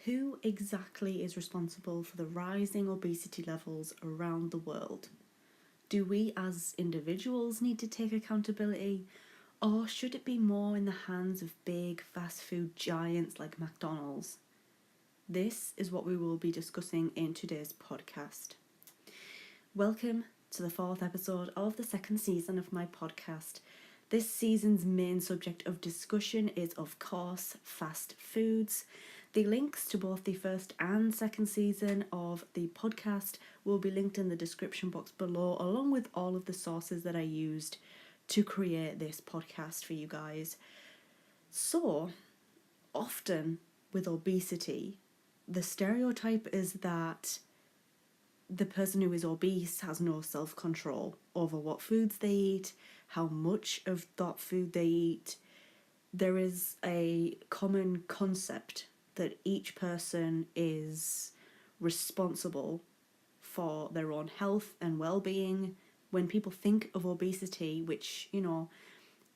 Who exactly is responsible for the rising obesity levels around the world? Do we as individuals need to take accountability, or should it be more in the hands of big fast food giants like McDonald's? This is what we will be discussing in today's podcast. Welcome to the 4th episode of the 2nd season of my podcast. This season's main subject of discussion is, of course, fast foods. The links to both the 1st and 2nd season of the podcast will be linked in the description box below, along with all of the sources that I used to create this podcast for you guys. So, often with obesity, the stereotype is that the person who is obese has no self-control over what foods they eat, how much of that food they eat. There is a common concept that each person is responsible for their own health and well-being. When people think of obesity, which,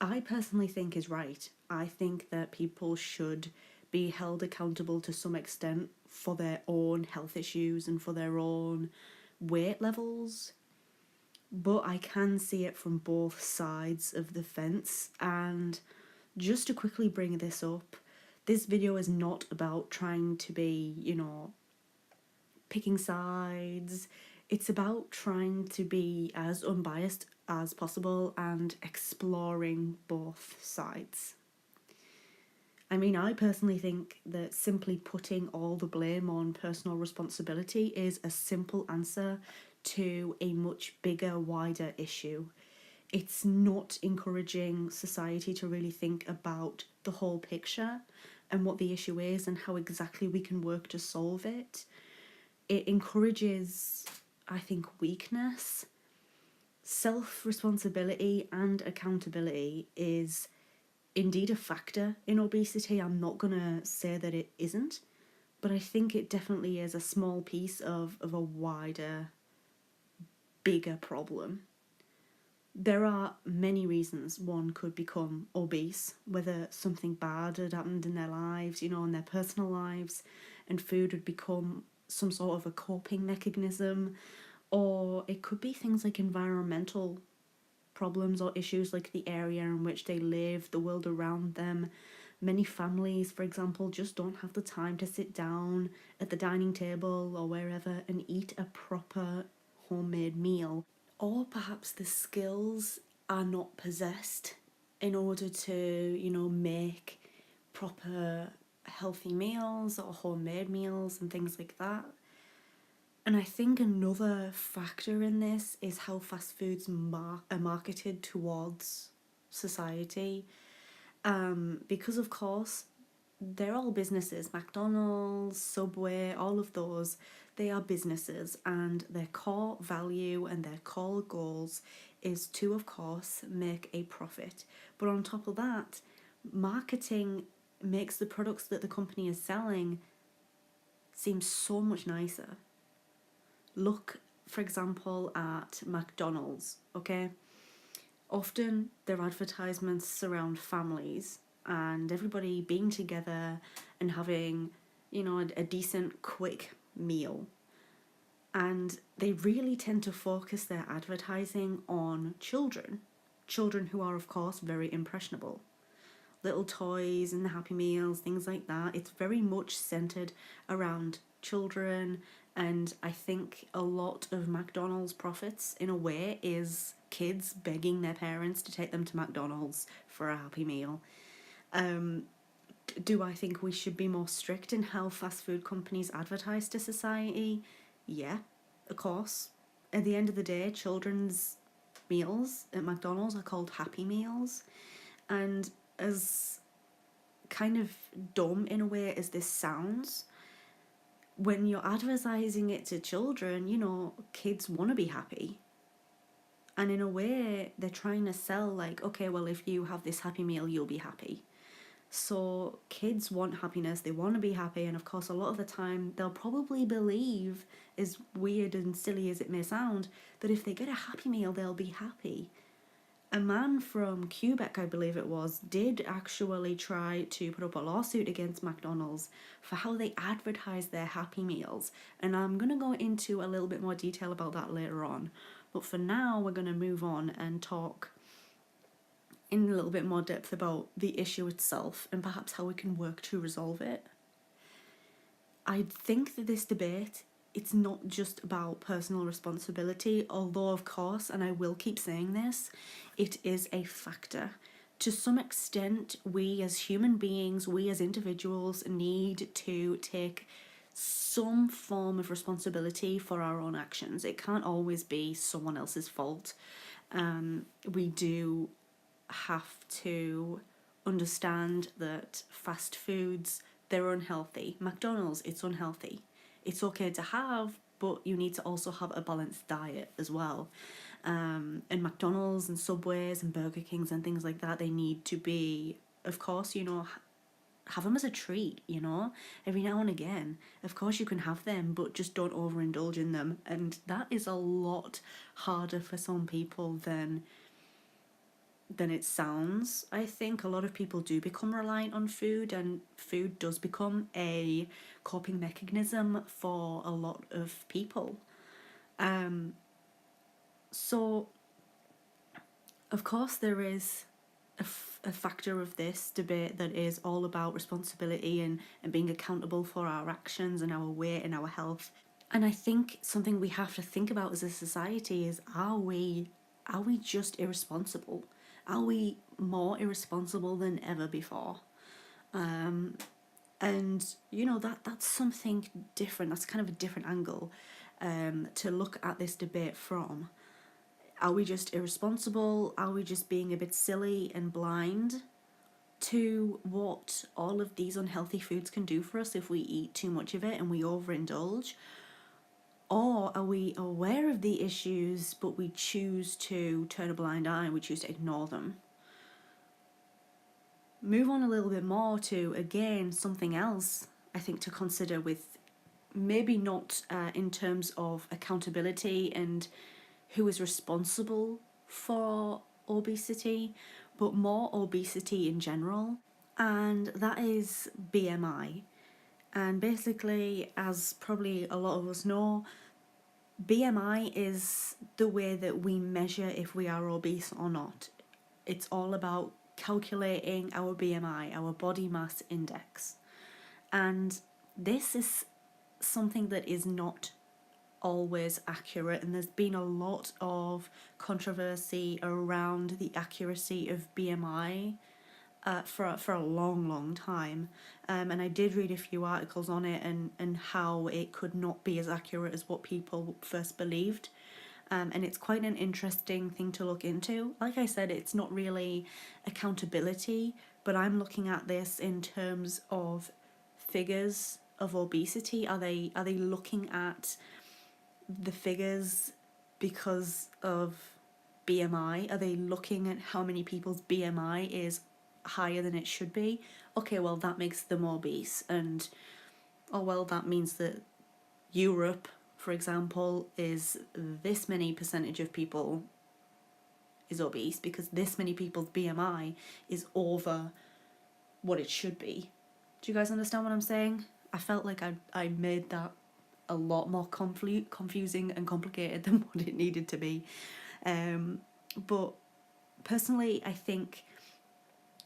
I personally think is right, I think that people should be held accountable to some extent for their own health issues and for their own weight levels. But I can see it from both sides of the fence. And just to quickly bring this up, this video is not about trying to be, picking sides. It's about trying to be as unbiased as possible and exploring both sides. I mean, I personally think that simply putting all the blame on personal responsibility is a simple answer to a much bigger, wider issue. It's not encouraging society to really think about the whole picture and what the issue is and how exactly we can work to solve it. It encourages, I think, weakness. Self-responsibility and accountability is indeed a factor in obesity. I'm not going to say that it isn't, but I think it definitely is a small piece of a wider, bigger problem. There are many reasons one could become obese, whether something bad had happened in their lives, in their personal lives, and food would become some sort of a coping mechanism, or it could be things like environmental problems or issues like the area in which they live, the world around them. Many families, for example, just don't have the time to sit down at the dining table or wherever and eat a proper homemade meal. Or perhaps the skills are not possessed in order to, make proper healthy meals or homemade meals and things like that. And I think another factor in this is how fast foods are marketed towards society. Because, of course, they're all businesses. McDonald's, Subway, all of those, they are businesses, and their core value and their core goals is to, of course, make a profit. But on top of that, marketing makes the products that the company is selling seem so much nicer. Look, for example, at McDonald's, okay? Often their advertisements surround families and everybody being together and having, a decent, quick meal. And they really tend to focus their advertising on children who are, of course, very impressionable. Little toys and the Happy Meals, things like that. It's very much centered around children, and I think a lot of McDonald's profits, in a way, is kids begging their parents to take them to McDonald's for a Happy Meal. Do I think we should be more strict in how fast food companies advertise to society? Yeah, of course. At the end of the day, children's meals at McDonald's are called Happy Meals, and as kind of dumb in a way as this sounds, when you're advertising it to children, kids want to be happy. And in a way, they're trying to sell like, okay, well, if you have this Happy Meal, you'll be happy. So kids want happiness, they want to be happy, and of course a lot of the time they'll probably believe, as weird and silly as it may sound, that if they get a Happy Meal, they'll be happy. A man from Quebec, I believe it was, did actually try to put up a lawsuit against McDonald's for how they advertise their Happy Meals. And I'm going to go into a little bit more detail about that later on. But for now, we're going to move on and talk in a little bit more depth about the issue itself and perhaps how we can work to resolve it. I think that this debate, it's not just about personal responsibility, although of course, and I will keep saying this, it is a factor. To some extent, we as human beings, we as individuals need to take some form of responsibility for our own actions. It can't always be someone else's fault. We do have to understand that fast foods, they're unhealthy. McDonald's, it's unhealthy. It's okay to have, but you need to also have a balanced diet as well. And McDonald's and Subways and Burger Kings and things like that, they need to be, of course, have them as a treat, every now and again. Of course you can have them, but just don't overindulge in them. And that is a lot harder for some people than it sounds. I think a lot of people do become reliant on food, and food does become a coping mechanism for a lot of people. So, of course, there is a factor of this debate that is all about responsibility and being accountable for our actions and our weight and our health. And I think something we have to think about as a society is, are we just irresponsible? Are we more irresponsible than ever before? And that's something different. That's kind of a different angle to look at this debate from. Are we just irresponsible? Are we just being a bit silly and blind to what all of these unhealthy foods can do for us if we eat too much of it and we overindulge? Or are we aware of the issues, but we choose to turn a blind eye and we choose to ignore them? Move on a little bit more to, again, something else I think to consider, with maybe not in terms of accountability and who is responsible for obesity, but more obesity in general, and that is BMI. And basically, as probably a lot of us know, BMI is the way that we measure if we are obese or not. It's all about calculating our BMI, our body mass index. And this is something that is not always accurate, and there's been a lot of controversy around the accuracy of BMI for a long time, and I did read a few articles on it and how it could not be as accurate as what people first believed. And it's quite an interesting thing to look into. Like I said, it's not really accountability, but I'm looking at this in terms of figures of obesity. Are they looking at the figures because of BMI? Are they looking at how many people's BMI is higher than it should be? Okay, well, that makes them obese, and that means that Europe, for example, is this many percentage of people is obese because this many people's BMI is over what it should be. Do you guys understand what I'm saying? I felt like I made that a lot more confusing and complicated than what it needed to be. But personally, I think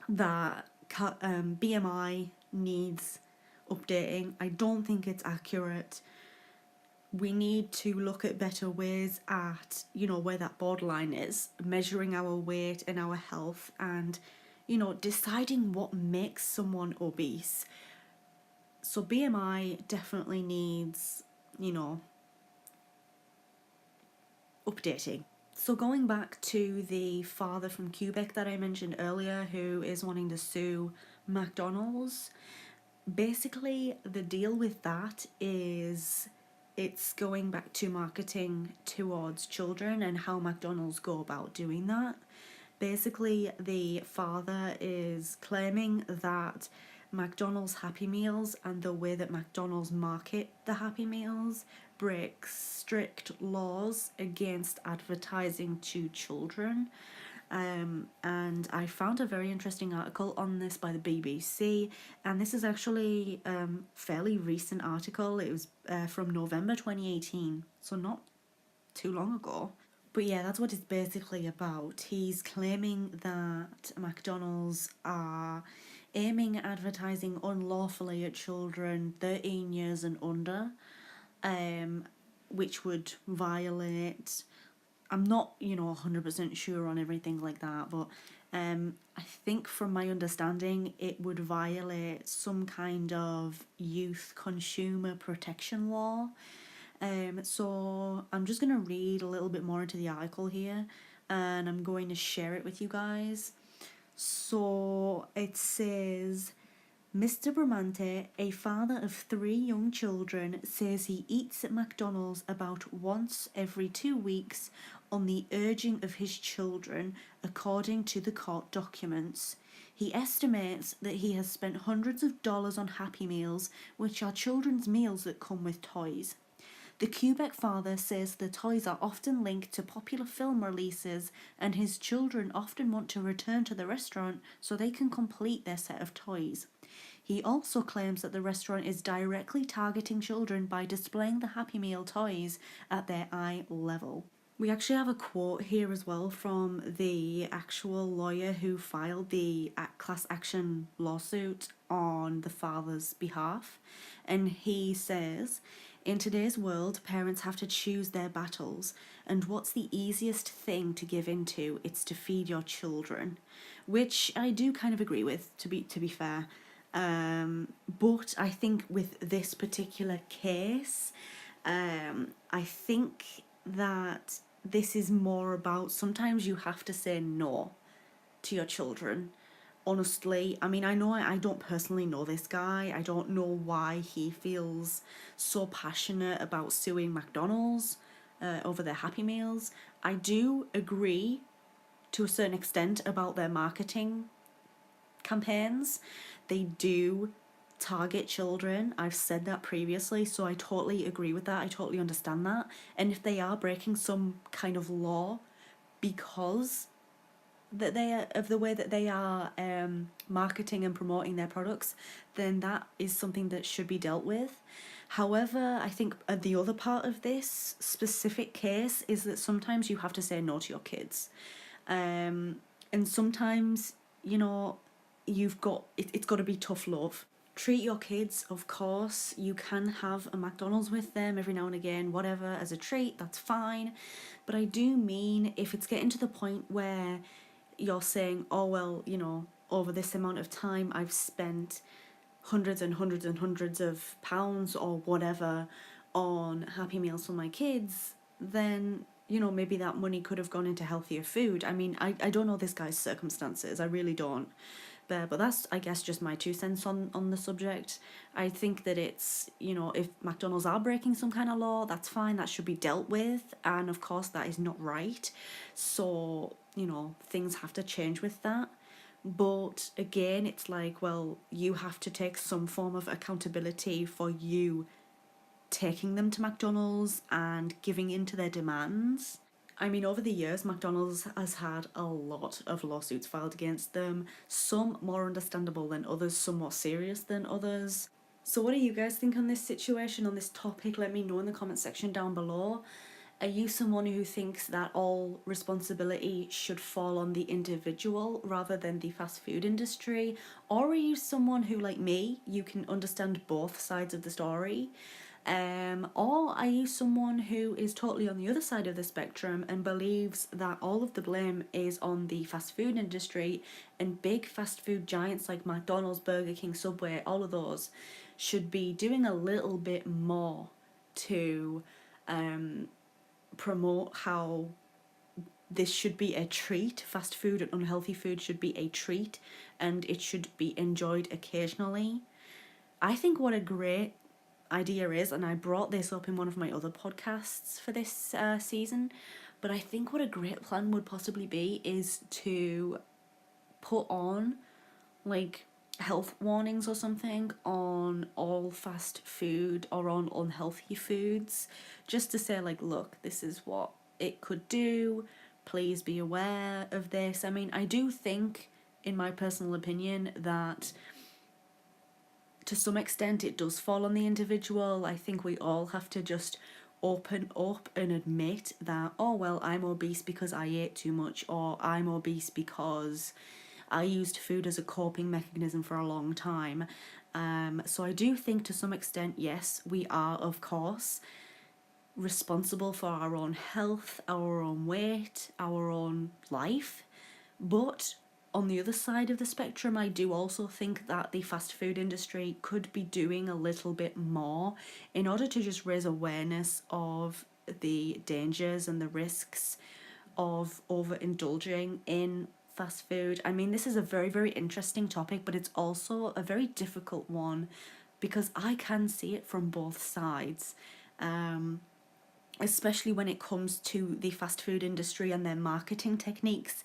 that BMI needs updating. I don't think it's accurate. We need to look at better ways at, where that borderline is, measuring our weight and our health, and, deciding what makes someone obese. So BMI definitely needs, updating. So going back to the father from Quebec that I mentioned earlier, who is wanting to sue McDonald's, basically the deal with that is it's going back to marketing towards children and how McDonald's go about doing that. Basically, the father is claiming that McDonald's Happy Meals and the way that McDonald's market the Happy Meals breaks strict laws against advertising to children. And I found a very interesting article on this by the BBC, and this is actually fairly recent article. It was from November 2018, so not too long ago. But yeah, that's what it's basically about. He's claiming that McDonald's are aiming at advertising unlawfully at children 13 years and under, um, which would violate. I'm not, 100% sure on everything like that, but I think from my understanding, it would violate some kind of youth consumer protection law. So I'm just going to read a little bit more into the article here, and I'm going to share it with you guys. So it says, Mr. Bramante, a father of 3 young children, says he eats at McDonald's about once every 2 weeks on the urging of his children, according to the court documents. He estimates that he has spent hundreds of dollars on Happy Meals, which are children's meals that come with toys. The Quebec father says the toys are often linked to popular film releases, and his children often want to return to the restaurant so they can complete their set of toys. He also claims that the restaurant is directly targeting children by displaying the Happy Meal toys at their eye level. We actually have a quote here as well from the actual lawyer who filed the class action lawsuit on the father's behalf. And he says, in today's world, parents have to choose their battles, and what's the easiest thing to give into? It's to feed your children, which I do kind of agree with, to be fair. But I think with this particular case, I think that this is more about sometimes you have to say no to your children. Honestly, I mean, I don't personally know this guy. I don't know why he feels so passionate about suing McDonald's over their Happy Meals. I do agree to a certain extent about their marketing campaigns. They do target children. I've said that previously, so I totally agree with that. I totally understand that. And if they are breaking some kind of law because that they are, of the way that they are marketing and promoting their products, then that is something that should be dealt with. However, I think the other part of this specific case is that sometimes you have to say no to your kids, and sometimes it's got to be tough love. Treat your kids, of course. You can have a McDonald's with them every now and again, whatever, as a treat, that's fine. But I do mean if it's getting to the point where you're saying, oh, well, over this amount of time I've spent hundreds and hundreds and hundreds of pounds or whatever on Happy Meals for my kids, then, maybe that money could have gone into healthier food. I mean, I don't know this guy's circumstances, I really don't. But that's, I guess, just my 2 cents on the subject. I think that it's, if McDonald's are breaking some kind of law, that's fine, that should be dealt with, and of course that is not right. So, things have to change with that. But again, it's like, well, you have to take some form of accountability for you taking them to McDonald's and giving in to their demands. I mean, over the years, McDonald's has had a lot of lawsuits filed against them, some more understandable than others, some more serious than others. So what do you guys think on this situation, on this topic? Let me know in the comment section down below. Are you someone who thinks that all responsibility should fall on the individual rather than the fast food industry? Or are you someone who, like me, you can understand both sides of the story? Or are you someone who is totally on the other side of the spectrum and believes that all of the blame is on the fast food industry, and big fast food giants like McDonald's, Burger King, Subway, all of those should be doing a little bit more to promote how this should be a treat? Fast food and unhealthy food should be a treat, and it should be enjoyed occasionally. I think what a great idea is, and I brought this up in one of my other podcasts for this season, but I think what a great plan would possibly be is to put on like health warnings or something on all fast food or on unhealthy foods, just to say, like, look, this is what it could do, please be aware of this. I mean, I do think, in my personal opinion, that to some extent it does fall on the individual. I think we all have to just open up and admit that, oh well, I'm obese because I ate too much, or I'm obese because I used food as a coping mechanism for a long time. So I do think to some extent, yes, we are, of course, responsible for our own health, our own weight, our own life. But on the other side of the spectrum, I do also think that the fast food industry could be doing a little bit more in order to just raise awareness of the dangers and the risks of overindulging in fast food. I mean, this is a very, very interesting topic, but it's also a very difficult one because I can see it from both sides. Especially when it comes to the fast food industry and their marketing techniques.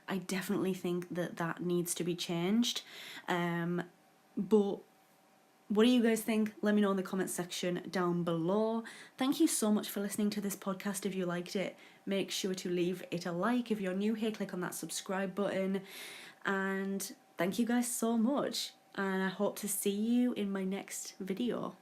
I definitely think that needs to be changed. But what do you guys think? Let me know in the comment section down below. Thank you so much for listening to this podcast. If you liked it, make sure to leave it a like. If you're new here, click on that subscribe button. And thank you guys so much. And I hope to see you in my next video.